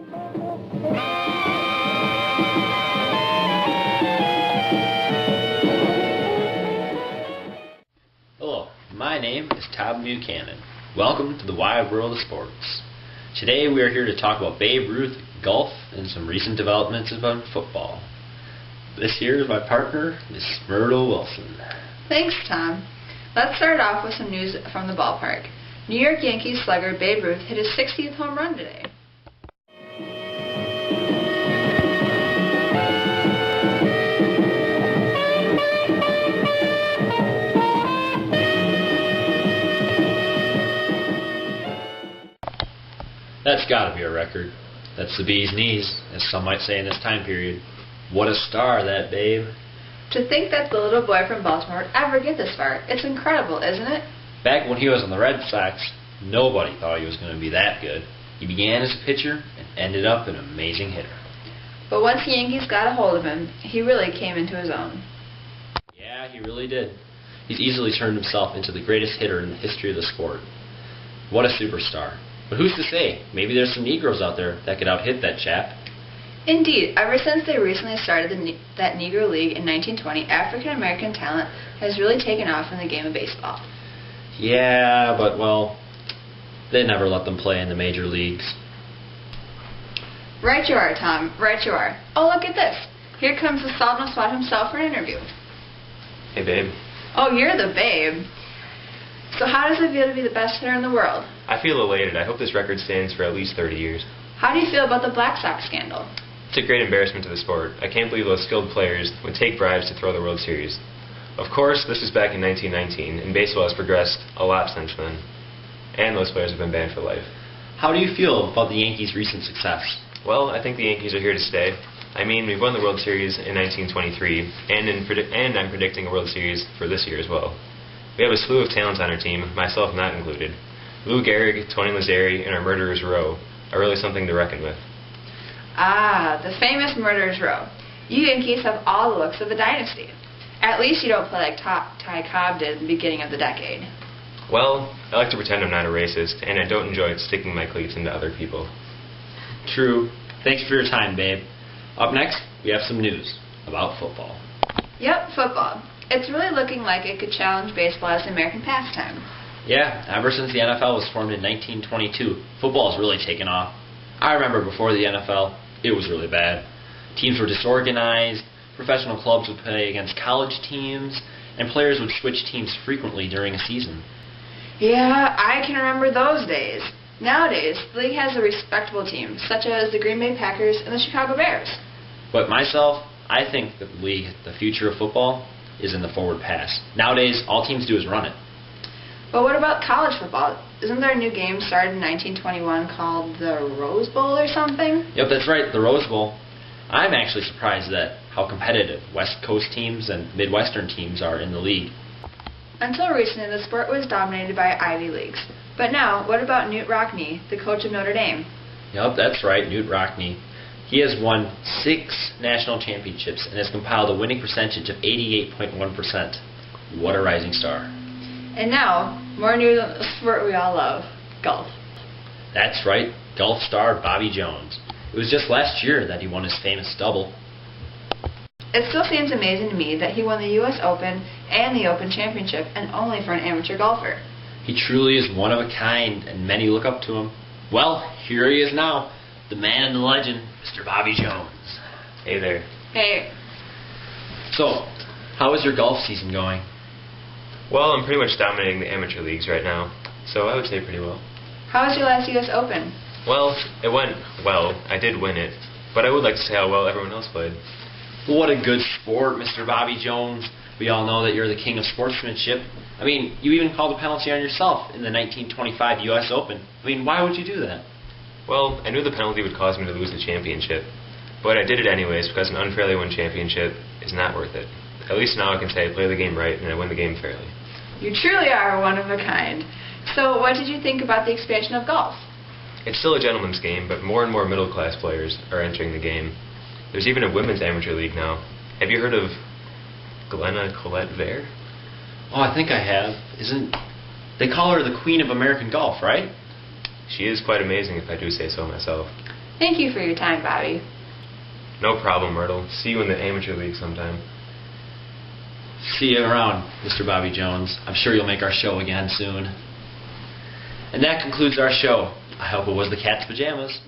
Hello, my name is Tom Buchanan. Welcome to the wide world of sports. Today we are here to talk about Babe Ruth, golf, and some recent developments about football. This here is my partner, Miss Myrtle Wilson. Thanks, Tom. Let's start off with some news from the ballpark. New York Yankees slugger Babe Ruth hit his 60th home run today. That's gotta be a record. That's the bee's knees, as some might say in this time period. What a star, that Babe. To think that the little boy from Baltimore would ever get this far, it's incredible, isn't it? Back when he was on the Red Sox, nobody thought he was going to be that good. He began as a pitcher and ended up an amazing hitter. But once the Yankees got a hold of him, he really came into his own. Yeah, he really did. He's easily turned himself into the greatest hitter in the history of the sport. What a superstar. But who's to say? Maybe there's some Negroes out there that could out-hit that chap. Indeed, ever since they recently started that Negro League in 1920, African-American talent has really taken off in the game of baseball. Yeah, but, well, they never let them play in the major leagues. Right you are, Tom. Right you are. Oh, look at this. Here comes the Salt and Spot himself for an interview. Hey, Babe. Oh, you're the Babe. So how does it feel to be the best hitter in the world? I feel elated. I hope this record stands for at least 30 years. How do you feel about the Black Sox scandal? It's a great embarrassment to the sport. I can't believe those skilled players would take bribes to throw the World Series. Of course, this is back in 1919, and baseball has progressed a lot since then. And those players have been banned for life. How do you feel about the Yankees' recent success? Well, I think the Yankees are here to stay. I mean, we've won the World Series in 1923, and I'm predicting a World Series for this year as well. We have a slew of talents on our team, myself not included. Lou Gehrig, Tony Lazzeri, and our Murderers Row are really something to reckon with. Ah, the famous Murderers Row. You Yankees have all the looks of a dynasty. At least you don't play like Ty Cobb did at the beginning of the decade. Well, I like to pretend I'm not a racist, and I don't enjoy sticking my cleats into other people. True. Thanks for your time, Babe. Up next, we have some news about football. Yep, football. It's really looking like it could challenge baseball as an American pastime. Yeah, ever since the NFL was formed in 1922, football has really taken off. I remember before the NFL, it was really bad. Teams were disorganized, professional clubs would play against college teams, and players would switch teams frequently during a season. Yeah, I can remember those days. Nowadays, the league has a respectable team, such as the Green Bay Packers and the Chicago Bears. But myself, I think that the future of football, is in the forward pass. Nowadays, all teams do is run it. But what about college football? Isn't there a new game started in 1921 called the Rose Bowl or something? Yep, that's right, the Rose Bowl. I'm actually surprised at how competitive West Coast teams and Midwestern teams are in the league. Until recently, the sport was dominated by Ivy Leagues. But now, what about Knute Rockne, the coach of Notre Dame? Yep, that's right, Knute Rockne. He has won 6 national championships and has compiled a winning percentage of 88.1%. What a rising star. And now, more news on the sport we all love, golf. That's right, golf star Bobby Jones. It was just last year that he won his famous double. It still seems amazing to me that he won the U.S. Open and the Open Championship, and only for an amateur golfer. He truly is one of a kind, and many look up to him. Well, here he is now, the man and the legend, Mr. Bobby Jones. Hey there. Hey. So, how is your golf season going? Well, I'm pretty much dominating the amateur leagues right now, so I would say pretty well. How was your last U.S. Open? Well, it went well. I did win it, but I would like to say how well everyone else played. What a good sport, Mr. Bobby Jones. We all know that you're the king of sportsmanship. I mean, you even called a penalty on yourself in the 1925 U.S. Open. I mean, why would you do that? Well, I knew the penalty would cause me to lose the championship, but I did it anyways because an unfairly won championship is not worth it. At least now I can say I play the game right and I win the game fairly. You truly are one of a kind. So what did you think about the expansion of golf? It's still a gentleman's game, but more and more middle-class players are entering the game. There's even a women's amateur league now. Have you heard of Glenna Colette Vare? Oh, I think I have. They call her the Queen of American Golf, right? She is quite amazing, if I do say so myself. Thank you for your time, Bobby. No problem, Myrtle. See you in the amateur league sometime. See you around, Mr. Bobby Jones. I'm sure you'll make our show again soon. And that concludes our show. I hope it was the cat's pajamas.